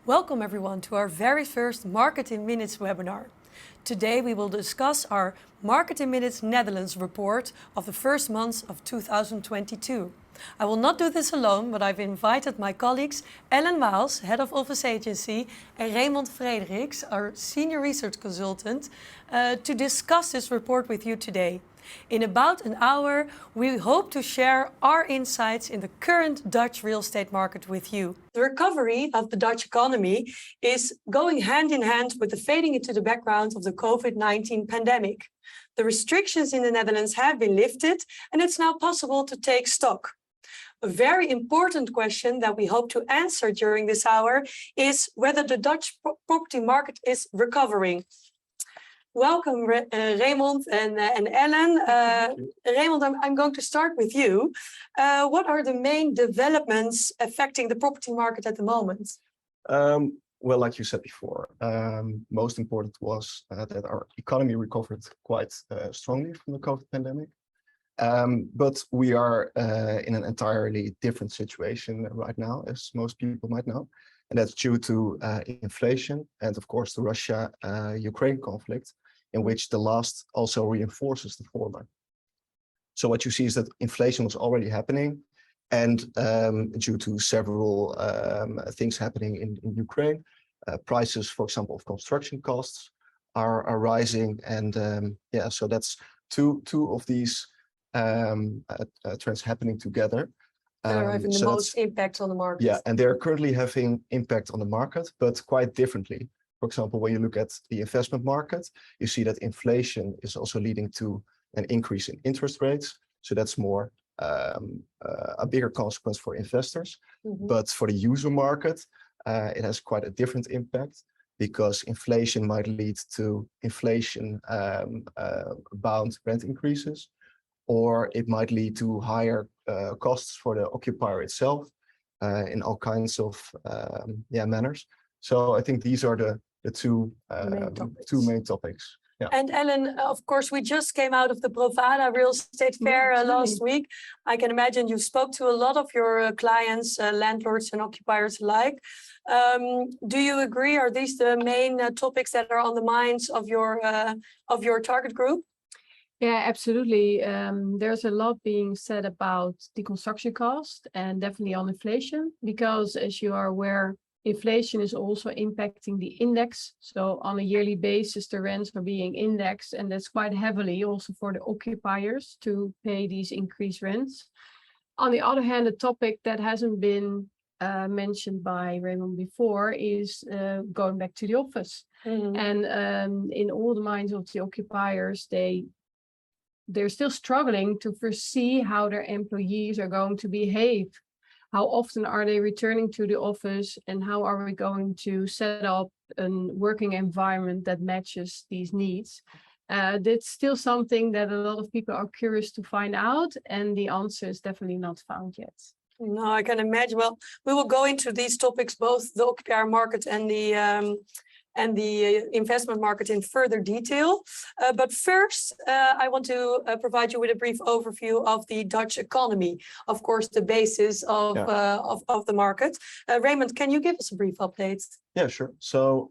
Welcome everyone to our very first Market in Minutes webinar. Today we will discuss our Market in Minutes Netherlands report of the first months of 2022. I will not do this alone, but I've invited my colleagues Ellen Waals, Head of Office Agency, and Raymond Frederiks, our Senior Research Consultant, to discuss this report with you today. In about an hour, we hope to share our insights in the current Dutch real estate market with you. The recovery of the Dutch economy is going hand in hand with the fading into the background of the COVID-19 pandemic. The restrictions in the Netherlands have been lifted, and it's now possible to take stock. A very important question that we hope to answer during this hour is whether the Dutch property market is recovering. Welcome, Raymond and Ellen. Raymond, I'm going to start with you. What are the main developments affecting the property market at the moment? Well, like you said before, most important was that our economy recovered quite strongly from the COVID pandemic. But we are in an entirely different situation right now, as most people might know. And that's due to inflation and, of course, the Russia-Ukraine conflict, in which the last also reinforces the former. So what you see is that inflation was already happening, and due to several things happening in Ukraine, prices, for example, of construction costs are rising. And so that's two of these trends happening together. They're having the most impact on the market. Yeah, and they're currently having impact on the market, but quite differently. For example, when you look at the investment market, you see that inflation is also leading to an increase in interest rates. So that's more a bigger consequence for investors. Mm-hmm. But for the user market, it has quite a different impact, because inflation might lead to inflation bound rent increases, or it might lead to higher costs for the occupier itself in all kinds of manners. So I think these are the two main topics. Yeah. And Ellen, of course, we just came out of the Provada Real Estate Fair last week. I can imagine you spoke to a lot of your clients, landlords and occupiers alike. Do you agree? Are these the main topics that are on the minds of your target group? Yeah, absolutely. There's a lot being said about the construction cost and definitely on inflation, because as you are aware, inflation is also impacting the index. So on a yearly basis, the rents are being indexed, and that's quite heavily also for the occupiers to pay these increased rents. On the other hand, a topic that hasn't been mentioned by Raymond before is going back to the office. Mm-hmm. And in all the minds of the occupiers, they're still struggling to foresee how their employees are going to behave. How often are they returning to the office, and how are we going to set up a working environment that matches these needs? That's still something that a lot of people are curious to find out, and the answer is definitely not found yet. No, I can imagine. Well, we will go into these topics, both the occupier market and the investment market, in further detail. But first, I want to provide you with a brief overview of the Dutch economy, of course, the basis of the market. Raymond, can you give us a brief update? Yeah, sure. So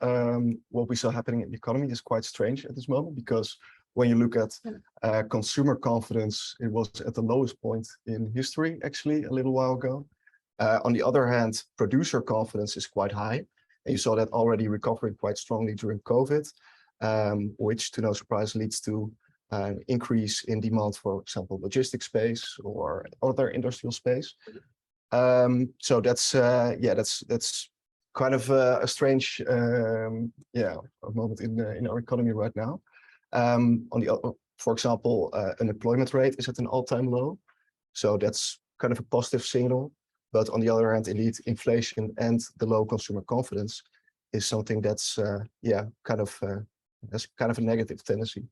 what we saw happening in the economy is quite strange at this moment, because when you look at consumer confidence, it was at the lowest point in history, actually, a little while ago. On the other hand, producer confidence is quite high. And you saw that already recovering quite strongly during COVID, which, to no surprise, leads to an increase in demand, for example, logistics space or other industrial space. So that's kind of a strange moment in our economy right now. For example, unemployment rate is at an all-time low, so that's kind of a positive signal. But on the other hand, indeed, inflation and the low consumer confidence is something that's has kind of a negative tendency.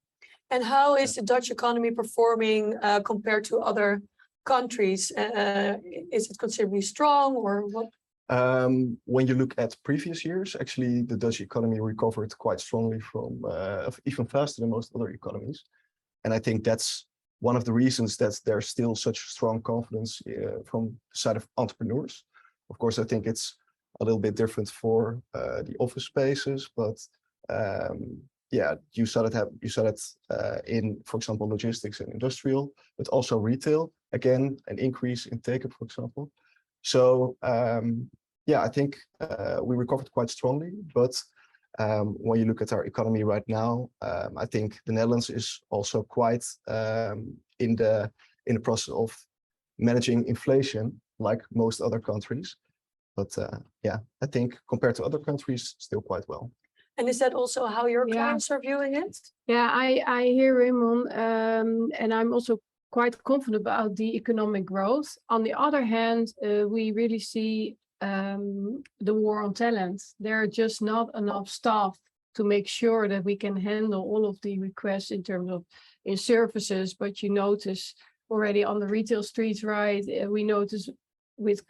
And how is the Dutch economy performing compared to other countries? Is it considerably strong, or what? When you look at previous years, actually, the Dutch economy recovered quite strongly from even faster than most other economies. And I think that's one of the reasons that there's still such strong confidence from the side of entrepreneurs. Of course, I think it's a little bit different for the office spaces, but yeah, you saw it in, for example, logistics and industrial, but also retail. Again, an increase in take-up, for example. So yeah, I think we recovered quite strongly, but when you look at our economy right now, I think the Netherlands is also quite in the process of managing inflation, like most other countries. But yeah, I think compared to other countries, still quite well. And is that also how your Yeah. clients are viewing it? Yeah, I hear Raymond, and I'm also quite confident about the economic growth. On the other hand, we really see the war on talent. There are just not enough staff to make sure that we can handle all of the requests in terms of in services. But you notice already on the retail streets, right? We notice with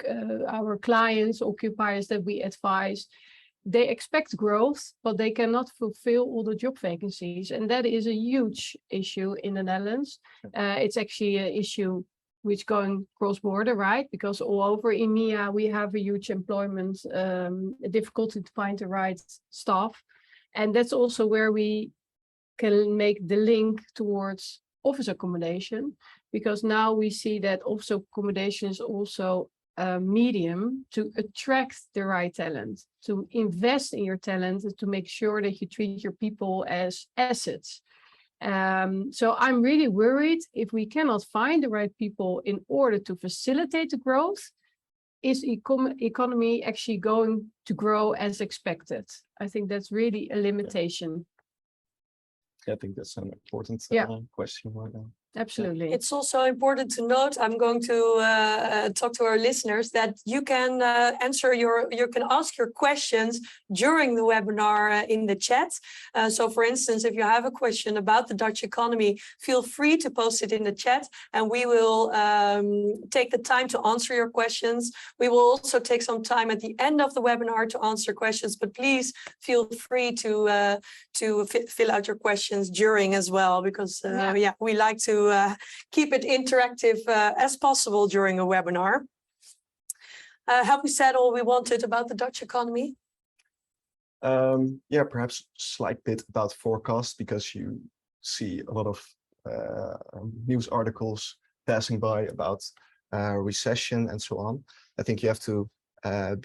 our clients, occupiers that we advise, they expect growth, but they cannot fulfill all the job vacancies. And that is a huge issue in the Netherlands. It's actually an issue which going cross-border, right? Because all over EMEA, we have a huge employment difficulty to find the right staff. And that's also where we can make the link towards office accommodation, because now we see that office accommodation is also a medium to attract the right talent, to invest in your talent, to make sure that you treat your people as assets. So I'm really worried if we cannot find the right people in order to facilitate the growth, is economy actually going to grow as expected? I think that's really a limitation. I think that's an important question right now. Absolutely. It's also important to note, I'm going to talk to our listeners, that you can you can ask your questions during the webinar in the chat. So for instance, if you have a question about the Dutch economy, feel free to post it in the chat and we will take the time to answer your questions. We will also take some time at the end of the webinar to answer questions, but please feel free to fill out your questions during as well, because we like to keep it interactive as possible during a webinar. Have we said all we wanted about the Dutch economy? Yeah, perhaps a slight bit about forecasts, because you see a lot of news articles passing by about recession and so on. I think you have to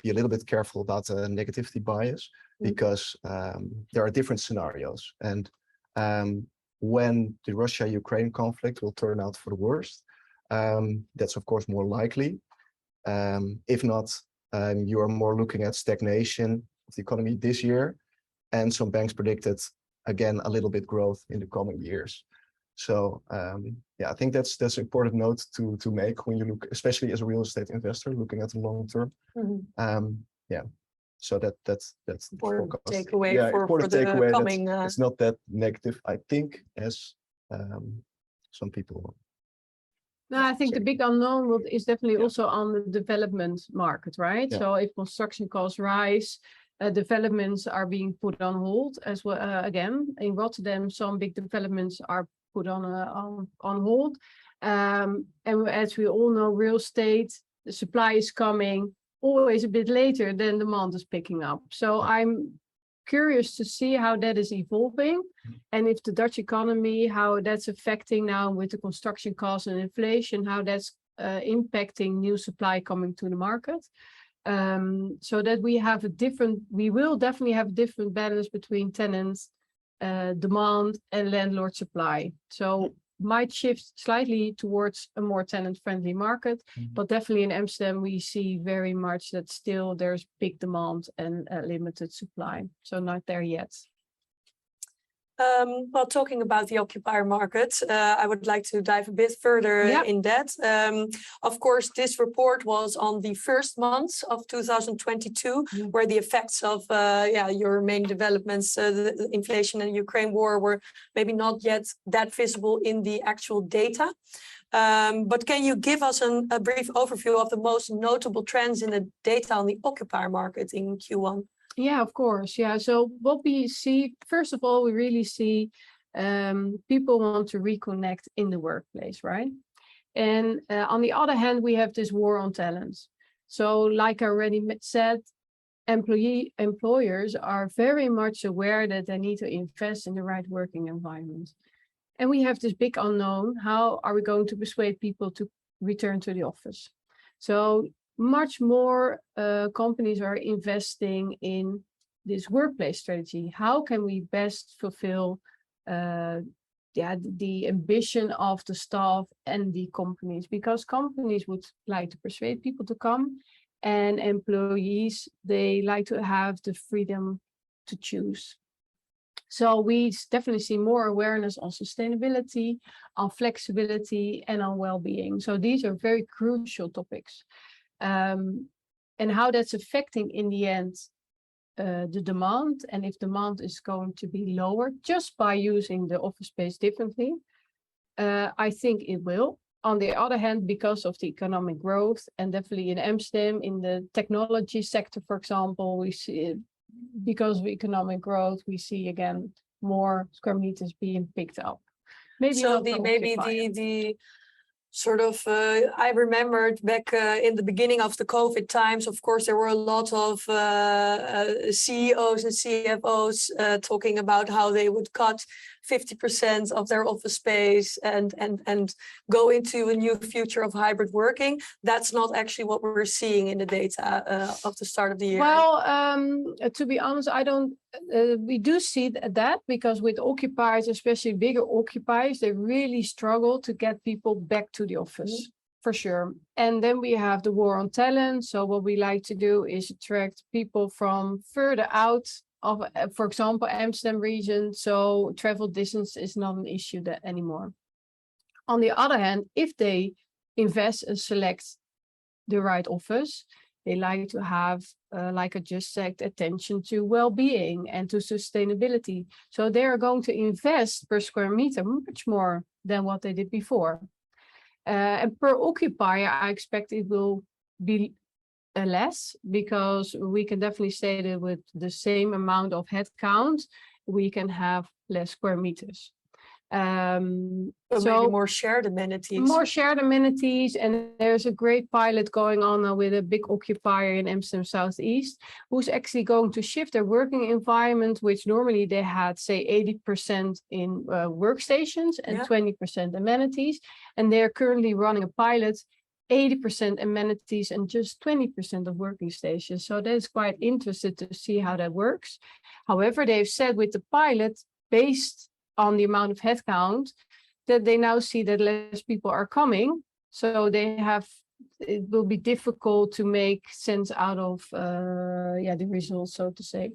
be a little bit careful about the negativity bias, because there are different scenarios. And when the Russia-Ukraine conflict will turn out for the worst, that's of course more likely. If not, you are more looking at stagnation of the economy this year, and some banks predicted again a little bit growth in the coming years. So yeah, I think that's an important note to make when you look, especially as a real estate investor, looking at the long term. Yeah. So that's important takeaway for the coming. It's not that negative, I think, as some people. No, I think the big unknown is definitely also on the development market, right? Yeah. So if construction costs rise, developments are being put on hold as well. Again, in Rotterdam, some big developments are put on hold. And as we all know, real estate, the supply is coming always a bit later than demand is picking up. So I'm curious to see how that is evolving, and if the Dutch economy, how that's affecting now with the construction costs and inflation, how that's impacting new supply coming to the market. So that we will definitely have a different balance between tenants, demand and landlord supply. So might shift slightly towards a more tenant-friendly market, but definitely in Amsterdam we see very much that still there's big demand and limited supply. So not there yet. Well, talking about the occupier market, I would like to dive a bit further in that. Of course, this report was on the first months of 2022, where the effects of your main developments, the inflation and Ukraine war, were maybe not yet that visible in the actual data. But can you give us a brief overview of the most notable trends in the data on the occupier market in Q1? Yeah, of course. Yeah. So what we see, first of all, we really see people want to reconnect in the workplace, right? And on the other hand, we have this war on talent. So like I already said, employers are very much aware that they need to invest in the right working environment. And we have this big unknown: how are we going to persuade people to return to the office? So much more companies are investing in this workplace strategy. How can we best fulfill the ambition of the staff and the companies? Because companies would like to persuade people to come, and employees, they like to have the freedom to choose. So we definitely see more awareness on sustainability, on flexibility, and on well-being. So these are very crucial topics. And how that's affecting in the end the demand, and if demand is going to be lower just by using the office space differently, I think it will. On the other hand, because of the economic growth, and definitely in Amsterdam, in the technology sector, for example, we see, because of economic growth, we see again more square meters being picked up. Maybe so not the sort of, I remembered back in the beginning of the COVID times, of course, there were a lot of CEOs and CFOs talking about how they would cut 50% of their office space and go into a new future of hybrid working. That's not actually what we're seeing in the data of the start of the year. Well, to be honest, I don't. We do see that, because with occupiers, especially bigger occupiers, they really struggle to get people back to the office, for sure. And then we have the war on talent. So what we like to do is attract people from further out of, for example, Amsterdam region. So travel distance is not an issue anymore. On the other hand, if they invest and select the right office, they like to have, like I just said, attention to well-being and to sustainability. So they are going to invest per square meter much more than what they did before. And per occupier, I expect it will be less, because we can definitely say that with the same amount of headcount, we can have less square meters. So maybe more shared amenities. More shared amenities, and there's a great pilot going on now with a big occupier in Amsterdam Southeast, who's actually going to shift their working environment, which normally they had, say, 80% in workstations and 20% amenities. And they're currently running a pilot, 80% amenities and just 20% of working stations. So that's quite interesting to see how that works. However, they've said with the pilot, based on the amount of headcount, that they now see that less people are coming. So it will be difficult to make sense out of the results, so to say.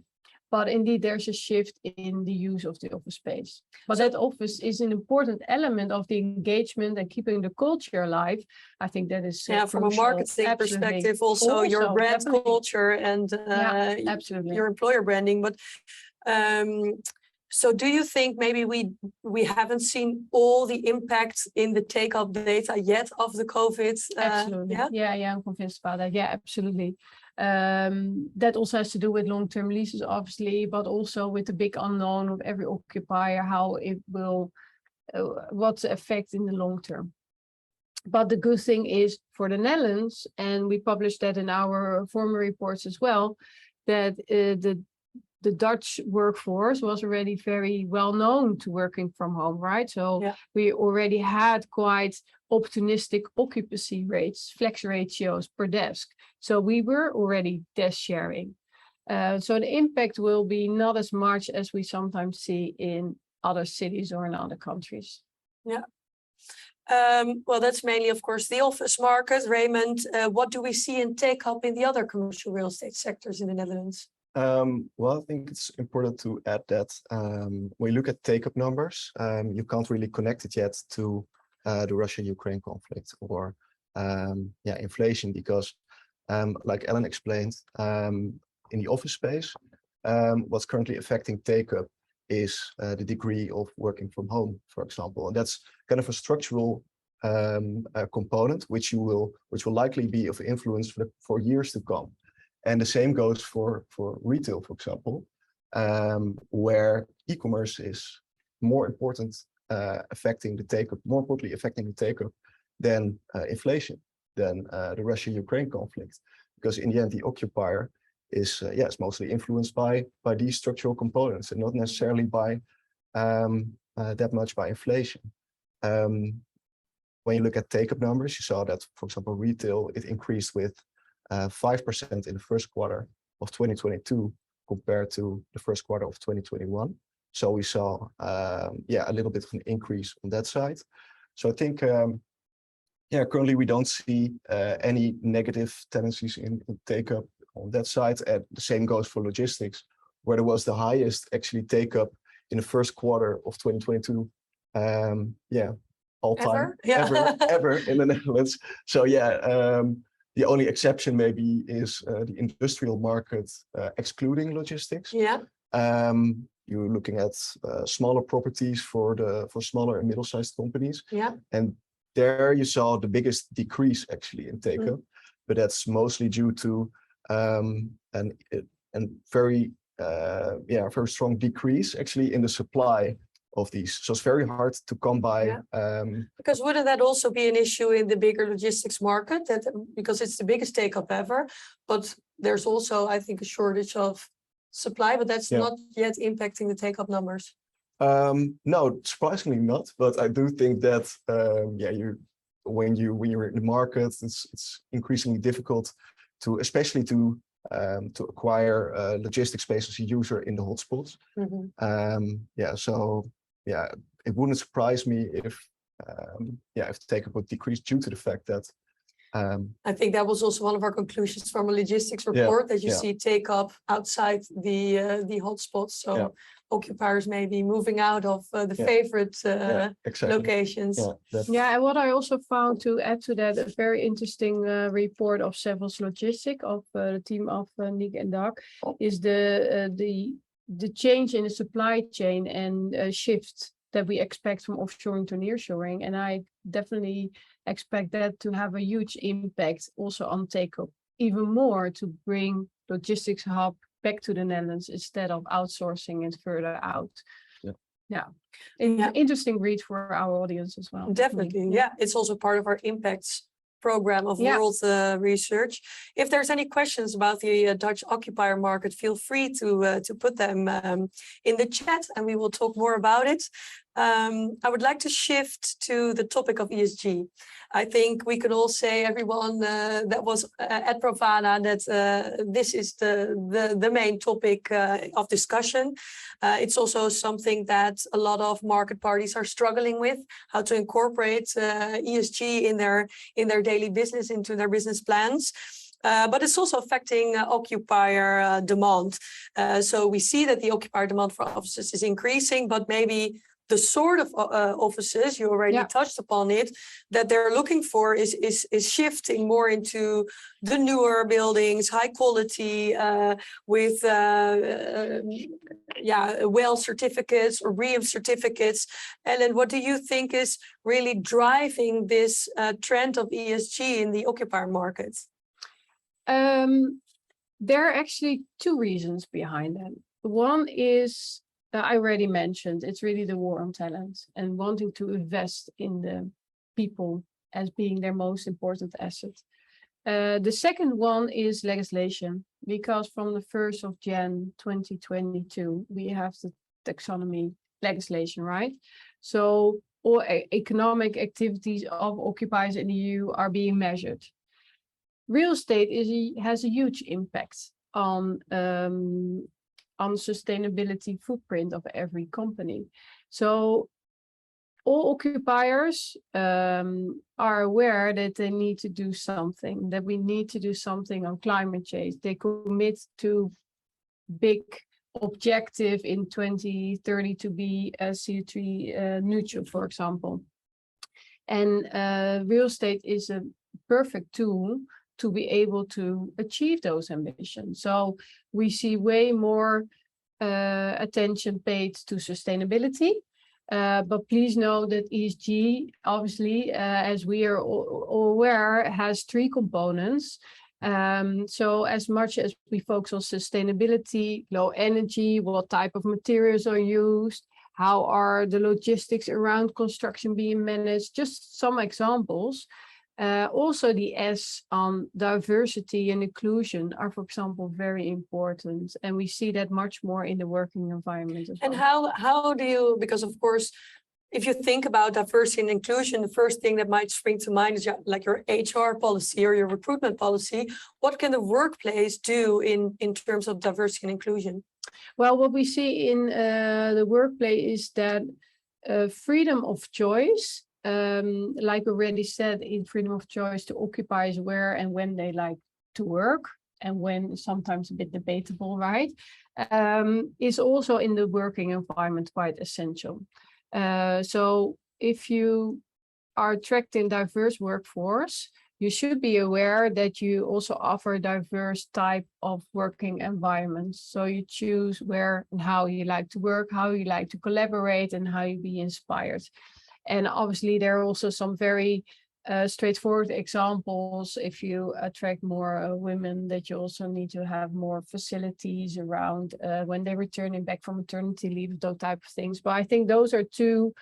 But indeed, there's a shift in the use of the office space. But that office is an important element of the engagement and keeping the culture alive. I think that is from a marketing perspective, also your brand culture and your employer branding. But so do you think maybe we haven't seen all the impact in the take-up data yet of the COVID? Absolutely. Yeah, I'm convinced about that. Yeah, absolutely. That also has to do with long-term leases, obviously, but also with the big unknown of every occupier, how it will, what's the effect in the long term. But the good thing is for the Netherlands, and we published that in our former reports as well, that the Dutch workforce was already very well known to working from home, right? So we already had quite optimistic occupancy rates, flex ratios per desk. So we were already desk sharing. So the impact will be not as much as we sometimes see in other cities or in other countries. Yeah. Well, that's mainly, of course, the office market. Raymond, what do we see in take-up in the other commercial real estate sectors in the Netherlands? Well, I think it's important to add that when you look at take-up numbers, you can't really connect it yet to the Russia-Ukraine conflict or inflation, because like Ellen explained, in the office space, what's currently affecting take-up is the degree of working from home, for example. And that's kind of a structural component, which will likely be of influence for years to come. And the same goes for retail, for example, where e-commerce is more important, affecting the take-up, more importantly affecting the take-up than inflation, than the Russia-Ukraine conflict. Because in the end, the occupier is it's mostly influenced by these structural components and not necessarily by that much by inflation. When you look at take-up numbers, you saw that, for example, retail, it increased with 5% in the first quarter of 2022 compared to the first quarter of 2021. So we saw a little bit of an increase on that side. So I think currently we don't see any negative tendencies in take-up on that side. And the same goes for logistics, where there was the highest actually take-up in the first quarter of 2022. All time ever in the Netherlands. So the only exception maybe is the industrial market, excluding logistics. You're looking at smaller properties for smaller and middle-sized companies. And there you saw the biggest decrease actually in take-up, but that's mostly due to a very strong decrease actually in the supply of these. So it's very hard to come by. Because wouldn't that also be an issue in the bigger logistics market? Because it's the biggest take-up ever, but there's also, I think, a shortage of supply, but that's not yet impacting the take-up numbers. No, surprisingly not. But I do think that when you're in the market, it's increasingly difficult to, especially to acquire logistics space as a user in the hotspots. It wouldn't surprise me if take-up would decrease due to the fact that I think that was also one of our conclusions from a logistics report, that you see take-up outside the hotspots. So occupiers may be moving out of the favorite locations. And what I also found, to add to that, a very interesting report of Savills Logistics of the team of Nick and Doug, is the change in the supply chain and shift that we expect from offshoring to nearshoring. And I definitely expect that to have a huge impact also on take-up, even more to bring logistics hub back to the Netherlands instead of outsourcing it further out. Interesting read for our audience as well. Definitely, it's also part of our impacts program of World Research. If there's any questions about the Dutch occupier market, feel free to put them in the chat and we will talk more about it. I would like to shift to the topic of ESG. I think we could all say, everyone that was at Provana, that this is the main topic of discussion. It's also something that a lot of market parties are struggling with, how to incorporate ESG in their daily business, into their business plans. But it's also affecting occupier demand. So we see that the occupier demand for offices is increasing, but maybe the sort of offices, you already touched upon it, that they're looking for is shifting more into the newer buildings, high quality, with WELL certificates or BREEAM certificates. And then what do you think is really driving this trend of ESG in the occupier market? There are actually two reasons behind that. One is, I already mentioned, it's really the war on talent and wanting to invest in the people as being their most important asset. The second one is legislation, because from the 1st of January 2022, we have the taxonomy legislation, right? So all economic activities of occupiers in the EU are being measured. Real estate has a huge impact on sustainability footprint of every company. So all occupiers are aware that they need to do something, that we need to do something on climate change. They commit to big objective in 2030 to be CO2 neutral, for example. And real estate is a perfect tool to be able to achieve those ambitions. So we see way more attention paid to sustainability. But please know that ESG, obviously, as we are all aware, has three components. So as much as we focus on sustainability, low energy, what type of materials are used, how are the logistics around construction being managed, just some examples. Also, the S on diversity and inclusion are, for example, very important. And we see that much more in the working environment as And well. how do you, because of course, if you think about diversity and inclusion, the first thing that might spring to mind is like your HR policy or your recruitment policy. What can the workplace do in terms of diversity and inclusion? Well, what we see in the workplace is that freedom of choice, like already said, in freedom of choice to occupiers where and when they like to work, and when sometimes a bit debatable, right, is also in the working environment quite essential. So if you are attracting diverse workforce, you should be aware that you also offer a diverse type of working environments. So you choose where and how you like to work, how you like to collaborate, and how you be inspired. And obviously, there are also some very straightforward examples. If you attract more women, that you also need to have more facilities around when they're returning back from maternity leave, those type of things. But I think those are two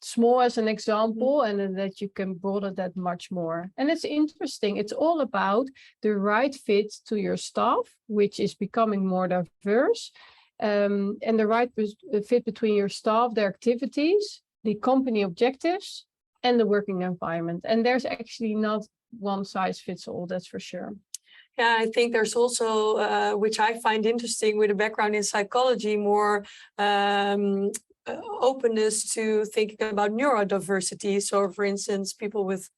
small as an example, and that you can broaden that much more. And it's interesting. It's all about the right fit to your staff, which is becoming more diverse, and the right fit between your staff, their activities, the company objectives, and the working environment. And there's actually not one size fits all, that's for sure. Yeah, I think there's also, which I find interesting with a background in psychology, more openness to thinking about neurodiversity. So, for instance, people with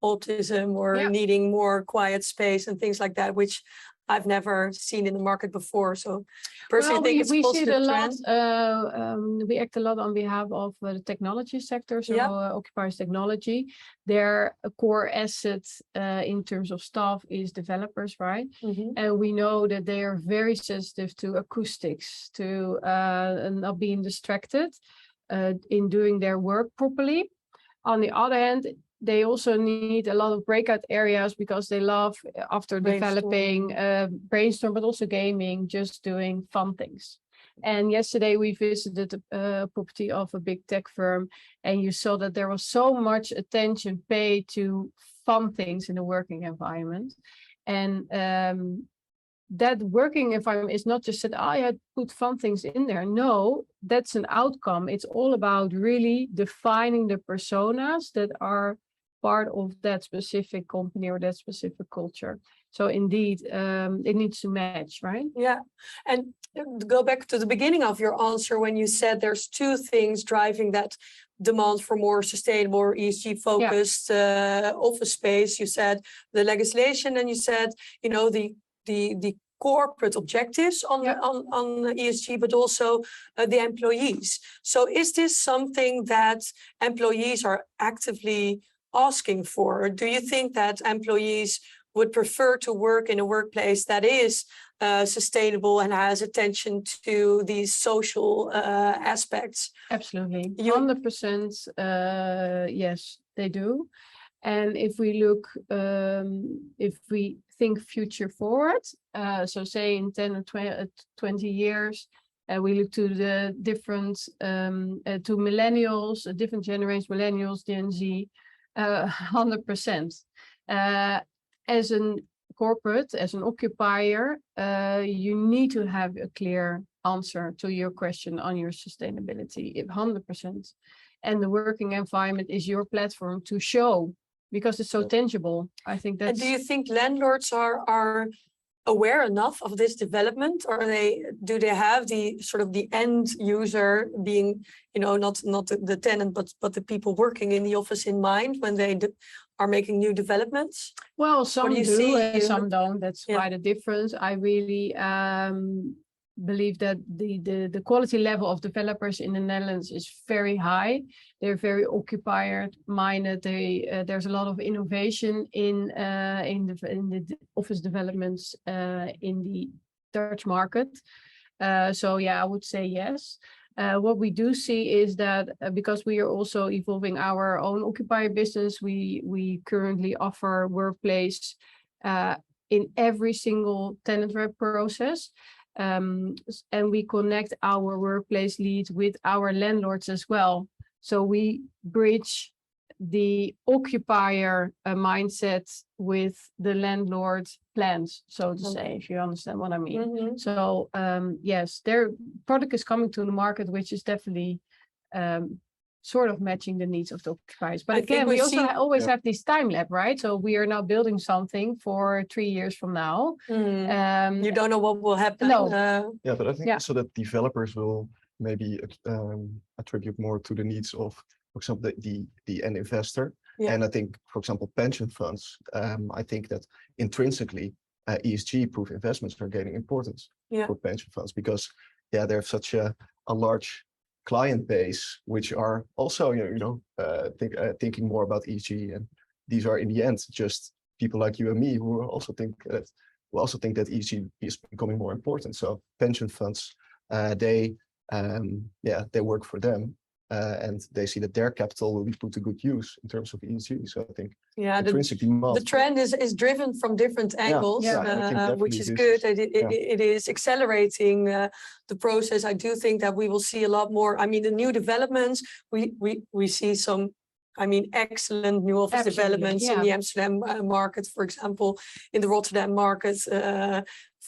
autism or needing more quiet space and things like that, which I've never seen in the market before. So personally, I think it's a positive trend. We act a lot on behalf of the technology sector, so occupiers technology. Their core asset in terms of staff is developers, right? And we know that they are very sensitive to acoustics, to not being distracted in doing their work properly. On the other hand, they also need a lot of breakout areas because they love, after developing, brainstorm, but also gaming, just doing fun things. And yesterday we visited a property of a big tech firm, and you saw that there was so much attention paid to fun things in the working environment. And that working environment is not just said, oh, yeah, put fun things in there. No, that's an outcome. It's all about really defining the personas that are part of that specific company or that specific culture. So indeed, it needs to match, right? Yeah. And go back to the beginning of your answer when you said there's two things driving that demand for more sustainable or ESG focused office space. You said the legislation, and you said, you know, the corporate objectives on ESG, but also the employees. So is this something that employees are actively asking for? Do you think that employees would prefer to work in a workplace that is sustainable and has attention to these social aspects? Absolutely. 100%, yes, they do. And if we look, if we think future forward, so say in 10 or 20 years, we look to the different, to millennials, different generations, millennials, Gen Z, 100%. As a corporate, as an occupier, you need to have a clear answer to your question on your sustainability, 100%. And the working environment is your platform to show, because it's so tangible. I think that's... And do you think landlords are aware enough of this development, or do they have the sort of the end user being, you know, not the tenant, but the people working in the office in mind when they are making new developments? Well, some do and some don't. That's quite a difference. I really believe that the quality level of developers in the Netherlands is very high. They're very occupier-minded. There's a lot of innovation in the office developments in the Dutch market. So yeah, I would say yes. What we do see is that because we are also evolving our own occupier business, we currently offer workplace in every single tenant rep process. And we connect our workplace leads with our landlords as well. So we bridge the occupier mindset with the landlord plans, so to say, if you understand what I mean. So yes, their product is coming to the market, which is definitely sort of matching the needs of the occupiers. But again, we also always have this time lap, right? So we are now building something for 3 years from now. You don't know what will happen. No. Yeah, but I think also that developers will maybe attribute more to the needs of, for example, the end investor. And I think, for example, pension funds, I think that intrinsically ESG-proof investments are gaining importance for pension funds because they have such a large client base, which are also thinking more about ESG, and these are in the end just people like you and me who also think that ESG is becoming more important. So pension funds, they work for them, and they see that their capital will be put to good use in terms of ESG. So I think the trend is driven from different angles, which is good. It is accelerating the process. I do think that we will see a lot more. I mean, the new developments, we see some, I mean, excellent new office developments in the Amsterdam market, for example, in the Rotterdam market,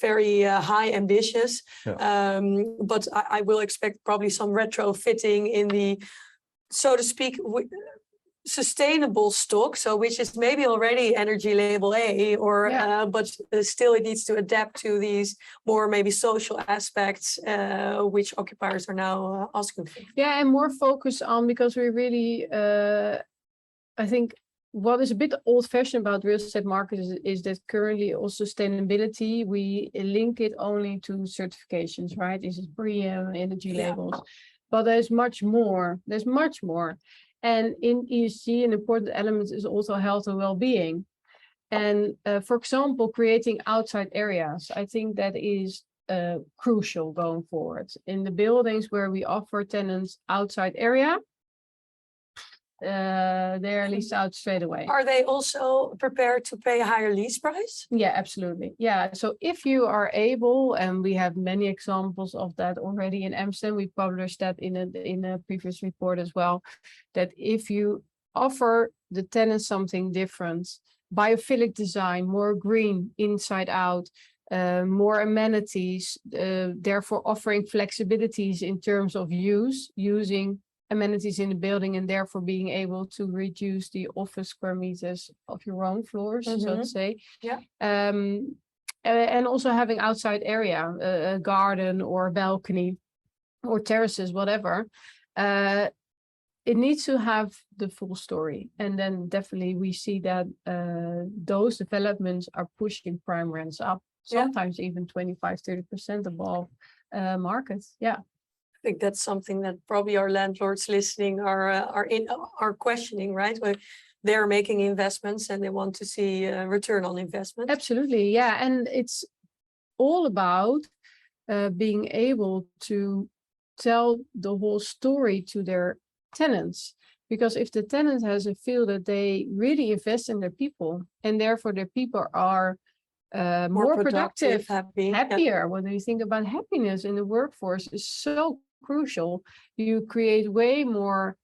very high ambitious. But I will expect probably some retrofitting in the, so to speak, sustainable stock, so which is maybe already energy label A, or but still it needs to adapt to these more maybe social aspects, which occupiers are now asking for. Yeah, and more focus on, because we really, I think what is a bit old-fashioned about real estate market is that currently also sustainability, we link it only to certifications, right? This is BREEAM, energy labels, but there's much more. There's much more. And in ESG, an important element is also health and well-being. And for example, creating outside areas, I think that is crucial going forward. In the buildings where we offer tenants outside area, they're leased out straight away. Are they also prepared to pay a higher lease price? Yeah, absolutely. Yeah, so if you are able, and we have many examples of that already in Amsterdam, we published that in a previous report as well, that if you offer the tenants something different, biophilic design, more green inside out, more amenities, therefore offering flexibilities in terms of using amenities in the building, and therefore being able to reduce the office square meters of your own floors, so to say. And also having outside area, a garden or a balcony or terraces, whatever. It needs to have the full story. And then definitely we see that those developments are pushing prime rents up, sometimes even 25-30% above markets. Yeah. I think that's something that probably our landlords listening are questioning, right? Where they're making investments and they want to see a return on investment. Absolutely, yeah, and it's all about being able to tell the whole story to their tenants. Because if the tenant has a feel that they really invest in their people, and therefore their people are more productive, happier. What do you think about happiness in the workforce is so crucial. You create way more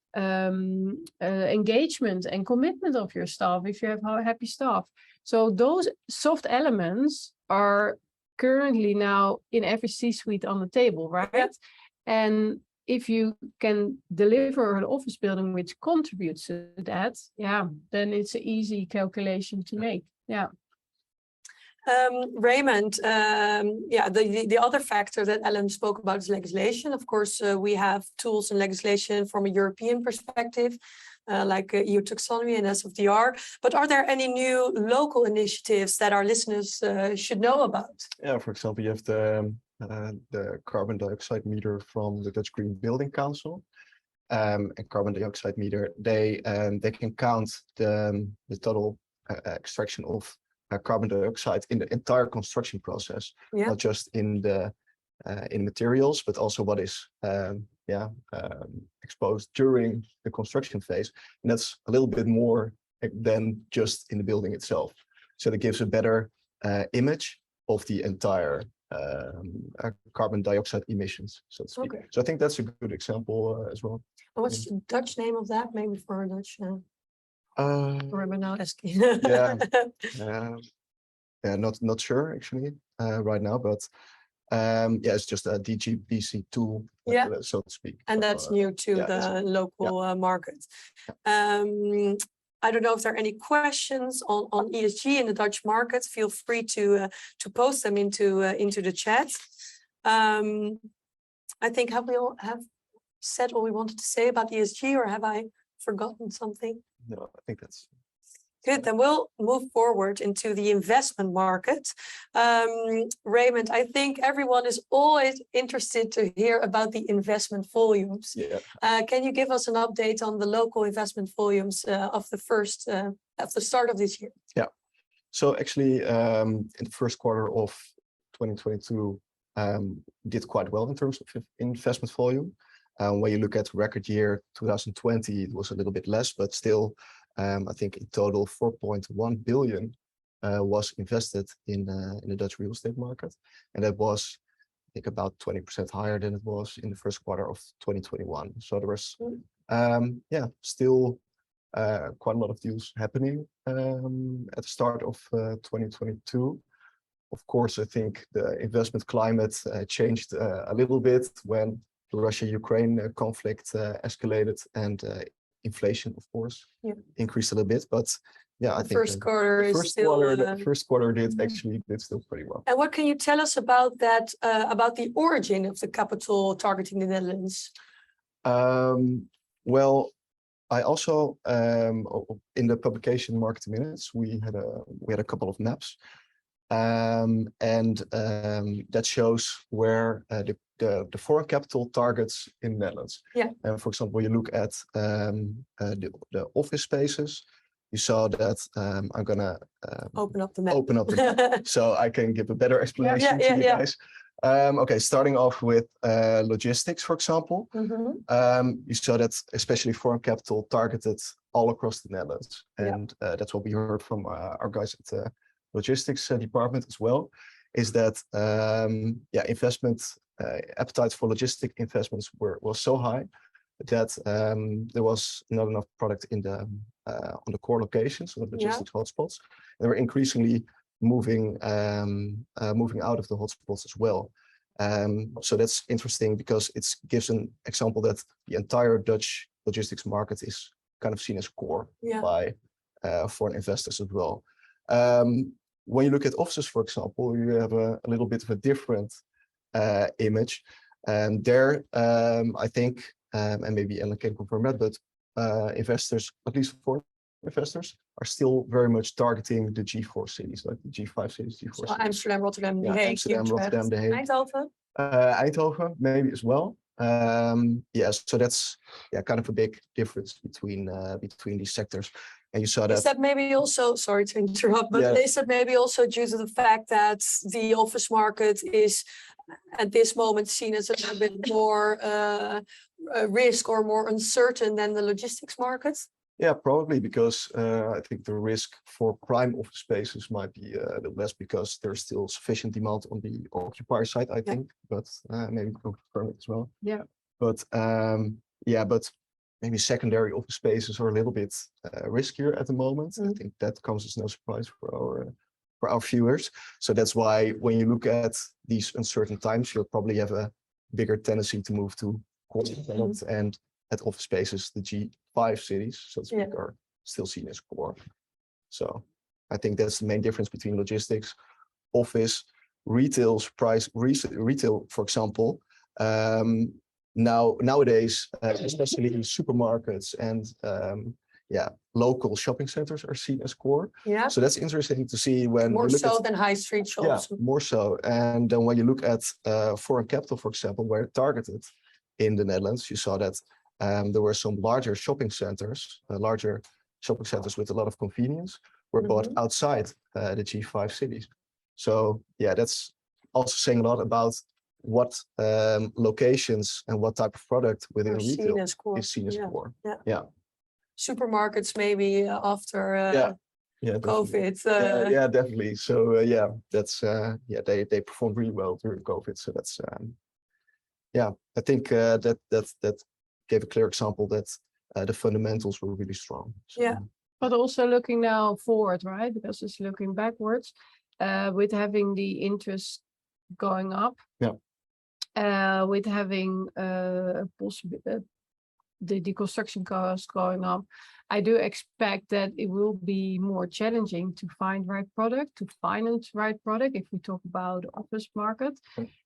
engagement and commitment of your staff if you have happy staff. So those soft elements are currently now in every C-suite on the table, right? And if you can deliver an office building which contributes to that, then it's an easy calculation to make. Raymond, the other factor that Ellen spoke about is legislation. Of course, we have tools and legislation from a European perspective, like EU taxonomy and SFDR. But are there any new local initiatives that our listeners should know about? Yeah, for example, you have the carbon dioxide meter from the Dutch Green Building Council. And carbon dioxide meter, they can count the total extraction of carbon dioxide in the entire construction process, not just in the materials, but also what is exposed during the construction phase. And that's a little bit more than just in the building itself. So that gives a better image of the entire carbon dioxide emissions, so to speak. So I think that's a good example as well. And what's the Dutch name of that? Maybe for a Dutch. Or am I now asking? Yeah. Yeah, not sure actually right now, but yeah, it's just a DGBC tool, Yeah. so to speak. And So, that's new to yeah, the local market. I don't know if there are any questions on ESG in the Dutch market. Feel free to post them into the chat. I think have we all said what we wanted to say about ESG, or have I forgotten something? no, I think that's Good, then we'll move forward into the investment market. Raymond, I think everyone is always interested to hear about the investment volumes. yeah. Can you give us an update on the local investment volumes of the start of this year? Yeah. So actually, in the first quarter of 2022, did quite well in terms of investment volume. When you look at record year 2020, it was a little bit less, but still, I think in total 4.1 billion was invested in the Dutch real estate market, and that was, I think, about 20% higher than it was in the first quarter of 2021. So there was, yeah, still quite a lot of deals happening at the start of 2022. Of course, I think the investment climate changed a little bit when the Russia-Ukraine conflict escalated, and inflation, of course, increased a little bit. But yeah, I think first quarter is still the first quarter did still pretty well. And what can you tell us about that? About the origin of the capital targeting the Netherlands? Well, I also in the publication Market Minutes, we had a couple of maps. That shows where the foreign capital targets in the Netherlands. Yeah. And for example, you look at the office spaces, you saw that I'm gonna open up the map. So I can give a better explanation to you guys. Okay, starting off with logistics, for example. You saw that especially foreign capital targeted all across the Netherlands. And that's what we heard from our guys at the logistics department as well, is that investment appetite for logistic investments was so high that there was not enough product in the on the core locations, on the logistics hotspots. They were increasingly moving out of the hotspots as well. So that's interesting because it gives an example that the entire Dutch logistics market is kind of seen as core by foreign investors as well. When you look at offices, for example, you have a little bit of a different image. And there, I think, and maybe Ellen can confirm that, but investors, at least foreign investors, are still very much targeting the G4 cities, like the G5 cities, G4 cities. Amsterdam, Rotterdam, The Hague, Amsterdam, Rotterdam, The Hague. Eindhoven? Eindhoven, maybe as well. Yes, so that's kind of a big difference between these sectors. And you saw that. Is that maybe also, sorry to interrupt, but is that maybe also due to the fact that the office market is at this moment seen as a little bit more risk or more uncertain than the logistics market? Yeah, probably because I think the risk for prime office spaces might be a little less because there's still sufficient demand on the occupier side, I think, but maybe we can confirm it as well. Yeah. But but maybe secondary office spaces are a little bit riskier at the moment. I think that comes as no surprise for our viewers. So that's why when you look at these uncertain times, you'll probably have a bigger tendency to move to quality tenants, and at office spaces, the G5 cities, so to speak, are still seen as core. So I think that's the main difference between logistics, office, retail, for example. Nowadays, especially in supermarkets and local shopping centers are seen as core. Yeah. So that's interesting to see when more so than high street shops. Yeah, more so. And then when you look at foreign capital, for example, where it targeted in the Netherlands, you saw that there were some larger shopping centers with a lot of convenience were bought outside the G5 cities. So yeah, that's also saying a lot about what locations and what type of product within retail is seen as core. Yeah. Supermarkets maybe after COVID. Definitely. So that's they performed really well during COVID. So that's I think that gave a clear example that the fundamentals were really strong. So, But also looking now forward, right? Because it's looking backwards, with having the interest going up. Yeah. With having the construction cost going up, I do expect that it will be more challenging to find right product, to finance right product, if we talk about the office market.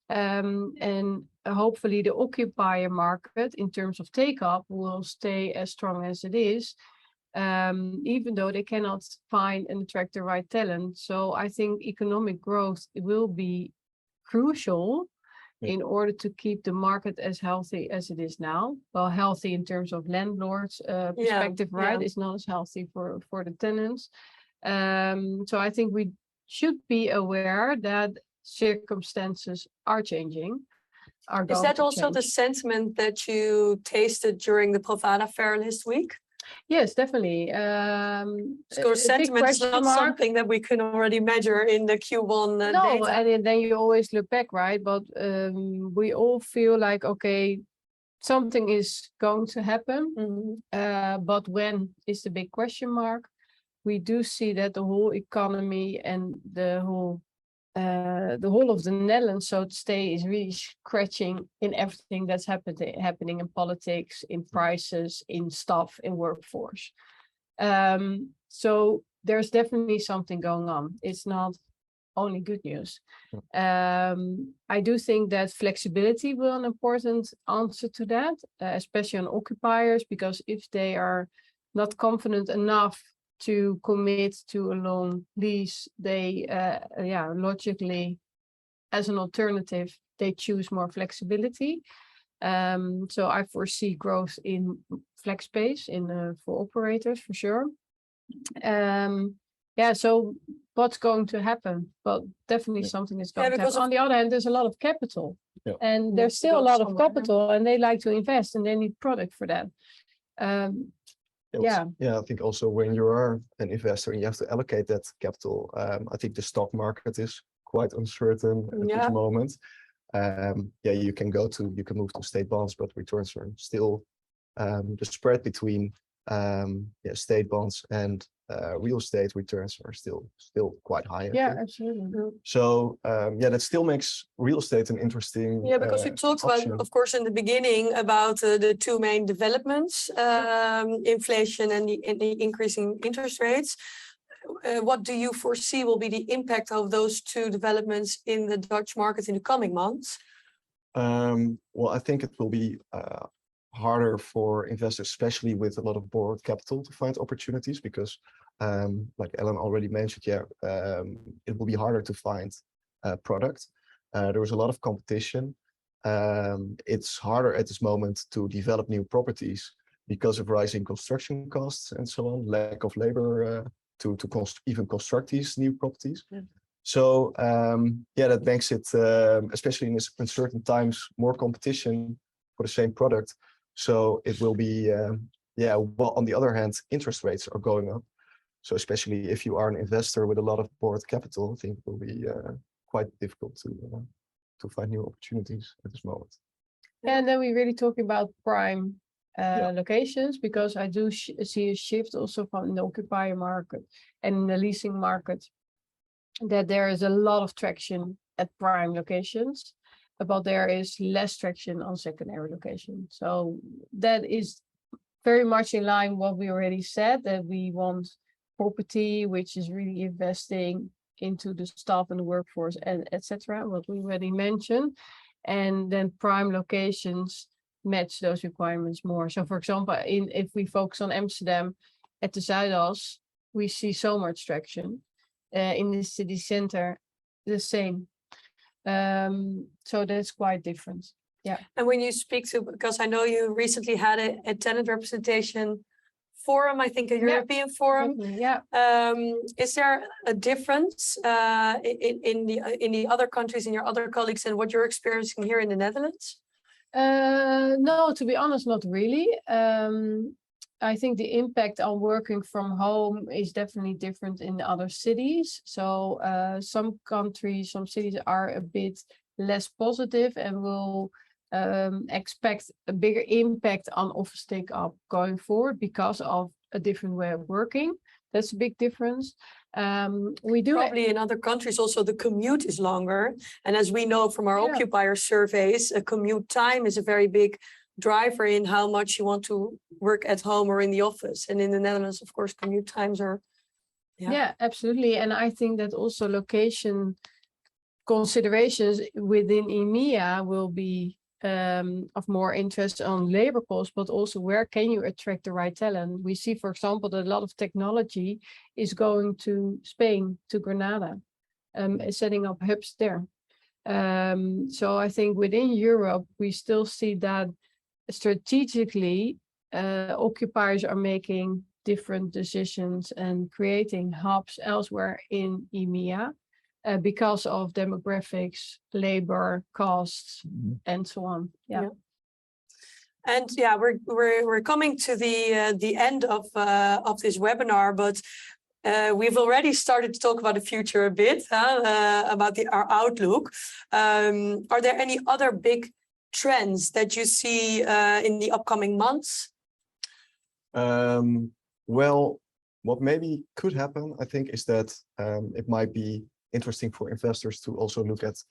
And hopefully the occupier market in terms of take-up will stay as strong as it is, even though they cannot find and attract the right talent. So I think economic growth will be crucial in order to keep the market as healthy as it is now. Well, healthy in terms of landlords' perspective, right? It's not as healthy for the tenants. So I think we should be aware that circumstances are changing. Is that also the sentiment that you tasted during the Provada Fair this week? Yes, definitely. Because sentiment is not something that we can already measure in the Q1 no, data. And then you always look back, right? But we all feel like, okay, something is going to happen. But when is the big question mark? We do see that the whole economy and the whole of the Netherlands, so to say, is really scratching in everything that's happening in politics, in prices, in staff, in workforce. So there's definitely something going on. It's not only good news. I do think that flexibility will be an important answer to that, especially on occupiers, because if they are not confident enough to commit to a long lease, they logically, as an alternative, they choose more flexibility. So I foresee growth in flex space for operators for sure. So what's going to happen? Well, definitely something is going to happen. On the other hand, there's a lot of capital, and there's still a lot of capital, and they like to invest, and they need product for that. I think also when you are an investor and you have to allocate that capital, I think the stock market is quite uncertain at this moment. You can move to state bonds, but returns are still the spread between state bonds and real estate returns are still quite high. Absolutely. So that still makes real estate an interesting because we talked option. about, of course, in the beginning about the two main developments, inflation and the increasing interest rates. What do you foresee will be the impact of those two developments in the Dutch market in the coming months? Well, I think it will be harder for investors, especially with a lot of borrowed capital, to find opportunities because, like Ellen already mentioned, it will be harder to find product. There was a lot of competition. It's harder at this moment to develop new properties because of rising construction costs and so on, lack of labor to even construct these new properties. So that makes it, especially in this uncertain times, more competition for the same product. So it will be, well, on the other hand, interest rates are going up. So especially if you are an investor with a lot of borrowed capital, I think it will be quite difficult to find new opportunities at this moment. And then we're really talking about prime locations, because I do see a shift also from the occupier market and the leasing market, that there is a lot of traction at prime locations, but there is less traction on secondary locations. So that is very much in line with what we already said, that we want property which is really investing into the staff and the workforce and etc., what we already mentioned, and then prime locations match those requirements more. So for example, if we focus on Amsterdam, at the Savills, we see so much traction. In the city center, the same. So that's quite different. Yeah. And when you speak to, because I know you recently had a tenant representation forum, I think a European forum. Yeah. Is there a difference in the other countries and your other colleagues and what you're experiencing here in the Netherlands? No, to be honest, not really. I think the impact on working from home is definitely different in other cities. So some countries, some cities are a bit less positive and will expect a bigger impact on office take-up going forward because of a different way of working. That's a big difference. We do Probably in other countries also the commute is longer. And as we know from our Yeah. occupier surveys, a commute time is a very big driver in how much you want to work at home or in the office. And in the Netherlands, of course, commute times are. Yeah, absolutely. And I think that also location considerations within EMEA will be of more interest on labor costs, but also where can you attract the right talent? We see, for example, that a lot of technology is going to Spain, to Granada, setting up hubs there. So I think within Europe, we still see that strategically occupiers are making different decisions and creating hubs elsewhere in EMEA. Because of demographics, labor costs, and so on. Yeah. And yeah, we're coming to the end of this webinar, but we've already started to talk about the future a bit, about our outlook. Are there any other big trends that you see in the upcoming months? Well, what maybe could happen, I think, is that it might be interesting for investors to also look at,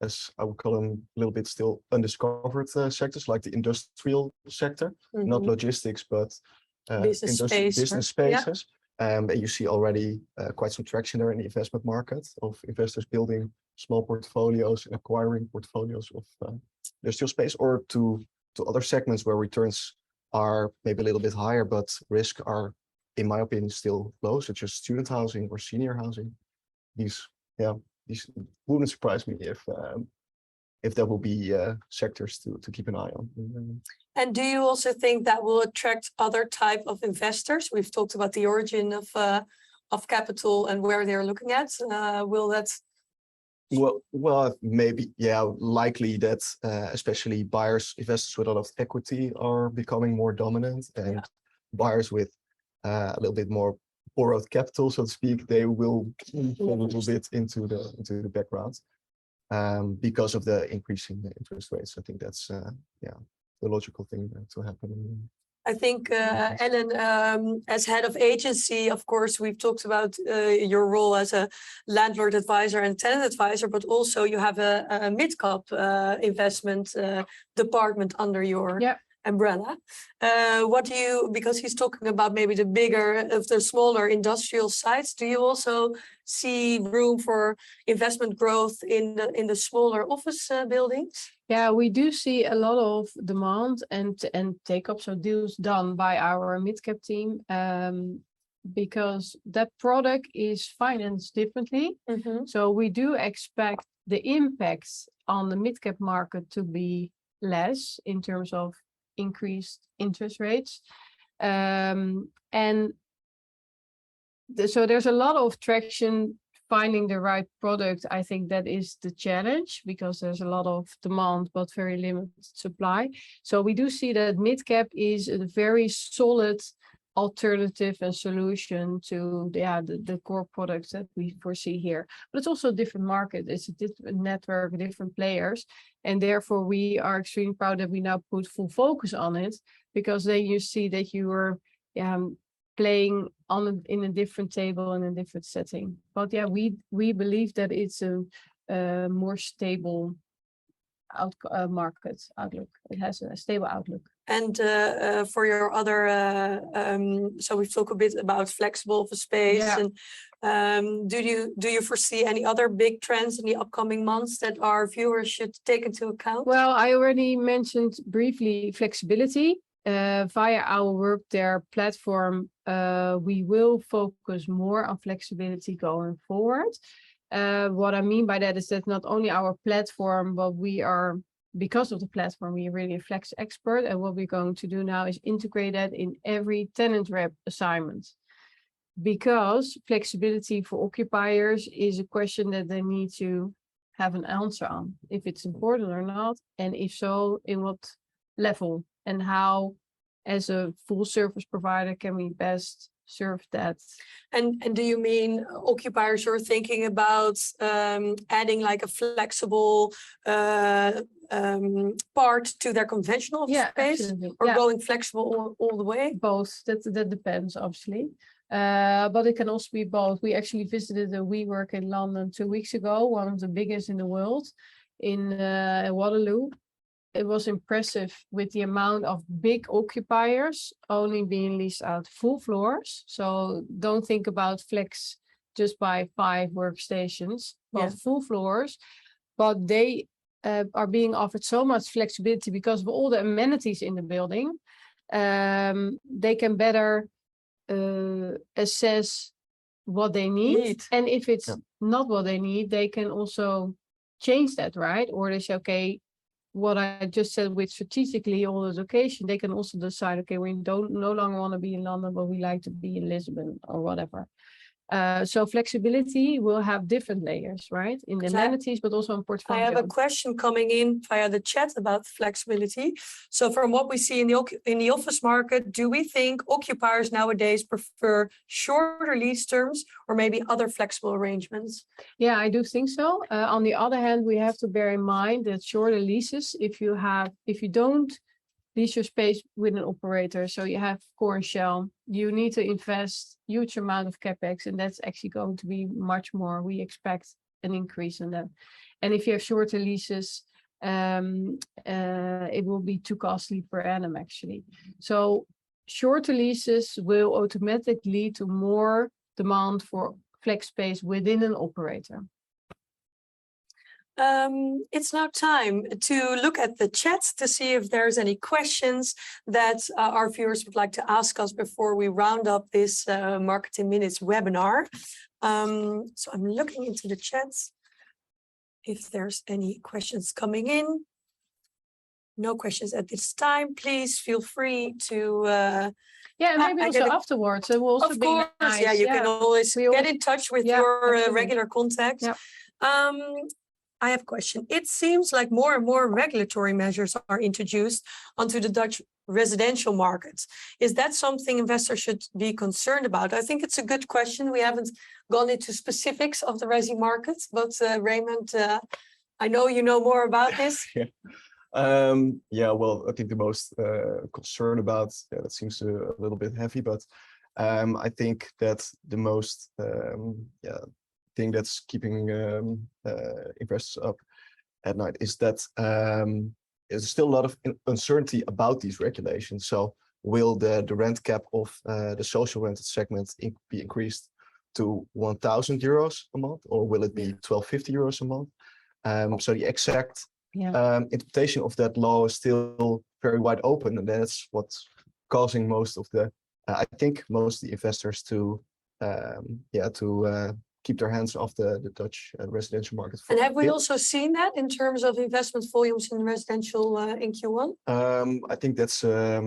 as I would call them, a little bit still undiscovered sectors like the industrial sector, not logistics, but business spaces. And you see already quite some traction there in the investment market of investors building small portfolios and acquiring portfolios of industrial space, or to other segments where returns are maybe a little bit higher, but risk are, in my opinion, still low, such as student housing or senior housing. These wouldn't surprise me if there will be sectors to keep an eye on. And do you also think that will attract other type of investors? We've talked about the origin of capital and where they're looking at. Will that? Well, maybe, yeah, likely that especially investors with a lot of equity are becoming more dominant, and buyers with a little bit more borrowed capital, so to speak, they will fall a little bit into the background because of the increasing interest rates. I think that's the logical thing to happen. I think, Ellen, as head of agency, of course, we've talked about your role as a landlord advisor and tenant advisor, but also you have a mid-cap investment department under your umbrella. What do you, because he's talking about maybe the smaller industrial sites, do you also see room for investment growth in the smaller office buildings? Yeah, we do see a lot of demand and take-up, so deals done by our mid-cap team, because that product is financed differently. So we do expect the impacts on the mid-cap market to be less in terms of increased interest rates. So there's a lot of traction finding the right product. I think that is the challenge, because there's a lot of demand but very limited supply. So we do see that mid-cap is a very solid alternative and solution to the core products that we foresee here. But it's also a different market. It's a different network, different players. And therefore we are extremely proud that we now put full focus on it, because then you see that you are playing in a different table in a different setting. But yeah, we believe that it's a more stable market outlook. It has a stable outlook. And for your other, so we've talked a bit about flexible office space. And do you foresee any other big trends in the upcoming months that our viewers should take into account? Well, I already mentioned briefly flexibility. Via our Workday platform, we will focus more on flexibility going forward. What I mean by that is that not only our platform, but because of the platform, we are really a flex expert. And what we're going to do now is integrate that in every tenant rep assignment. Because flexibility for occupiers is a question that they need to have an answer on, if it's important or not, and if so, in what level, and how, as a full service provider, can we best serve that. And do you mean occupiers are thinking about adding like a flexible part to their conventional space, absolutely. or going flexible all the way? Both. That depends, obviously. But it can also be both. We actually visited a WeWork in London 2 weeks ago, one of the biggest in the world, in Waterloo. It was impressive with the amount of big occupiers only being leased out full floors. So don't think about flex just by 5 workstations, but full floors. But they are being offered so much flexibility because of all the amenities in the building. They can better assess what they need. And if it's not what they need, they can also change that, right? Or they say, okay, what I just said with strategically all the location, they can also decide, okay, we don't no longer want to be in London, but we like to be in Lisbon or whatever. So flexibility will have different layers, right? In the amenities, but also in portfolio. I have a question coming in via the chat about flexibility. So from what we see in the office market, do we think occupiers nowadays prefer shorter lease terms or maybe other flexible arrangements? Yeah, I do think so. On the other hand, we have to bear in mind that shorter leases, if you don't lease your space with an operator, so you have core and shell, you need to invest huge amount of capex, and that's actually going to be much more. We expect an increase in that. And if you have shorter leases, it will be too costly per annum actually. So shorter leases will automatically lead to more demand for flex space within an operator. It's now time to look at the chat to see if there's any questions that our viewers would like to ask us before we round up this Marketing Minutes webinar. So I'm looking into the chats if there's any questions coming in. No questions at this time. Please feel free to yeah, maybe also afterwards. It will also of be course, nice. Yeah, you can always get in touch with your regular contacts. I have a question. It seems like more and more regulatory measures are introduced onto the Dutch residential markets. Is that something investors should be concerned about? I think it's a good question. We haven't gone into specifics of the resi markets, but Raymond, I know you know more about this. Yeah, well, I think the most concern about, that seems a little bit heavy, but I think that the most thing that's keeping investors up at night is that there's still a lot of uncertainty about these regulations. So will the rent cap of the social rented segment be increased to 1,000 euros a month, or will it be 1,250 euros a month? So the exact interpretation of that law is still very wide open, and that's what's causing most of the, I think, most of the investors to keep their hands off the Dutch residential market. And have we also seen that in terms of investment volumes in residential in Q1? I think that's a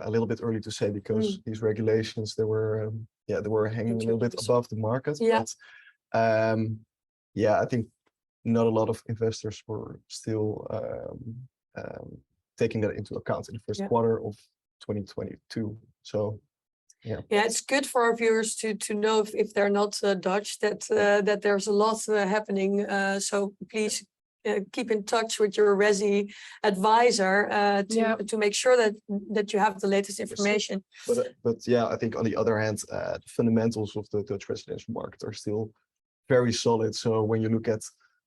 little bit early to say, because these regulations, they were hanging a little bit above the market. Yeah. But I think not a lot of investors were still taking that into account in the first quarter of 2022. So yeah, it's good for our viewers to know if they're not Dutch, that there's a lot happening. So please keep in touch with your resi advisor to make sure that you have the latest information. But yeah, I think on the other hand, the fundamentals of the Dutch residential market are still very solid. So when you look at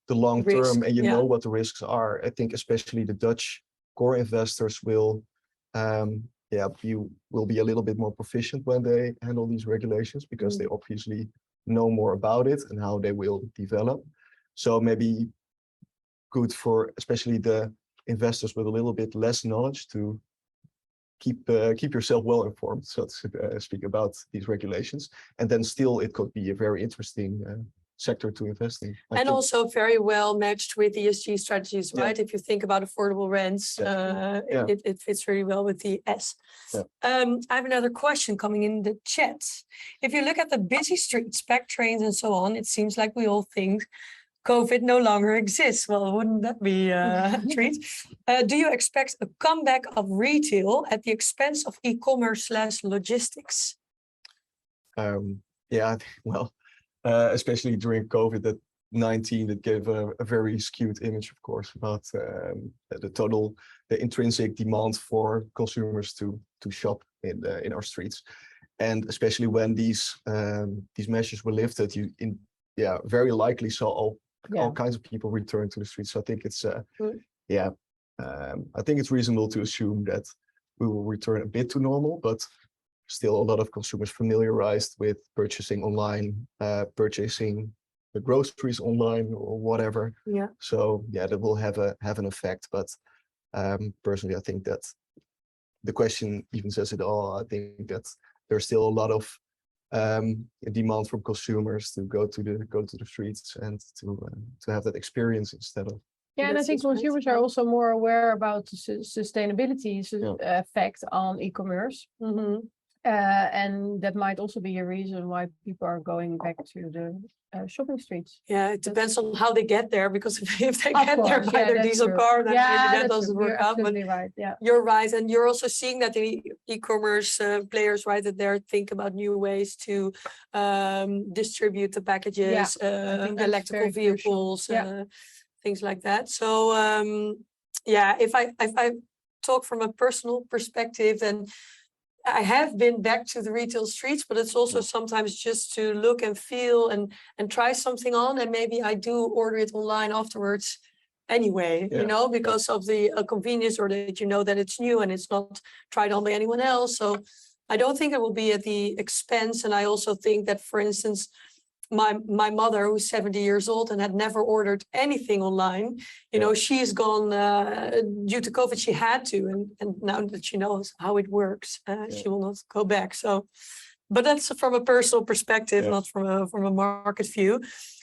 the long term and you know what the risks are, I think especially the Dutch core investors will you will be a little bit more proficient when they handle these regulations, because they obviously know more about it and how they will develop. So maybe good for especially the investors with a little bit less knowledge to keep yourself well informed, so to speak, about these regulations. And then still it could be a very interesting sector to invest in. And also very well matched with ESG strategies, right? If you think about affordable rents, it fits really well with the S. I have another question coming in the chat. If you look at the busy streets, packed trains and so on, it seems like we all think COVID no longer exists. Well, wouldn't that be a treat? Do you expect a comeback of retail at the expense of e-commerce/logistics? Well, especially during COVID-19, that gave a very skewed image, of course, about the intrinsic demand for consumers to shop in our streets. And especially when these measures were lifted, you very likely saw all kinds of people return to the streets. So I think it's I think it's reasonable to assume that we will return a bit to normal, but still a lot of consumers familiarized with purchasing online, purchasing the groceries online or whatever. Yeah. So yeah, that will have an effect. But personally, I think that the question even says it all. I think that there's still a lot of demand from consumers to go to the streets and to have that experience instead of. Yeah, and I think consumers are also more aware about the sustainability effect on e-commerce. And that might also be a reason why people are going back to the shopping streets. Yeah, it depends on how they get there, because if they get there by their diesel car, then maybe that doesn't work out. But right. Yeah, you're right, and you're also seeing that the e-commerce players, right, that they're thinking about new ways to distribute the packages, electrical vehicles, things like that. So if I talk from a personal perspective, then I have been back to the retail streets, but it's also sometimes just to look and feel and try something on, and maybe I do order it online afterwards anyway, because of the convenience, or that that it's new and it's not tried on by anyone else. So I don't think it will be at the expense. And I also think that, for instance, my mother, who's 70 years old and had never ordered anything online, she's gone due to COVID. She had to, and now that she knows how it works, she will not go back. So, but that's from a personal perspective, not from a market view.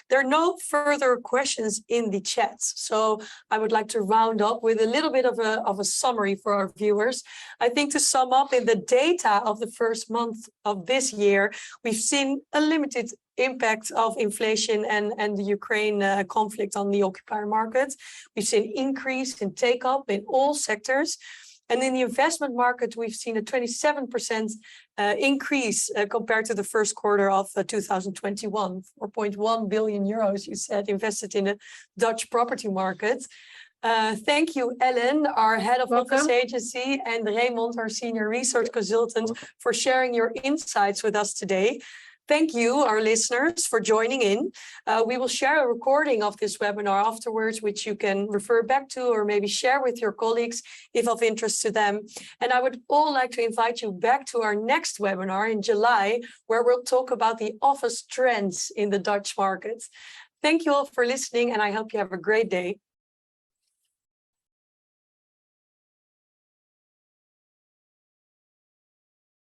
There are no further questions in the chat, so I would like to round up with a little bit of a summary for our viewers. I think to sum up, in the data of the first month of this year, we've seen a limited impact of inflation and the Ukraine conflict on the occupier market. We've seen increase in take-up in all sectors. And in the investment market, we've seen a 27% increase compared to the first quarter of 2021. 4.1 billion euros, you said, invested in the Dutch property market. Thank you, Ellen, our head of office agency, and Raymond, our senior research consultant, for sharing your insights with us today. Thank you, our listeners, for joining in. We will share a recording of this webinar afterwards, which you can refer back to or maybe share with your colleagues if of interest to them. And I would all like to invite you back to our next webinar in July, where we'll talk about the office trends in the Dutch market. Thank you all for listening, and I hope you have a great day.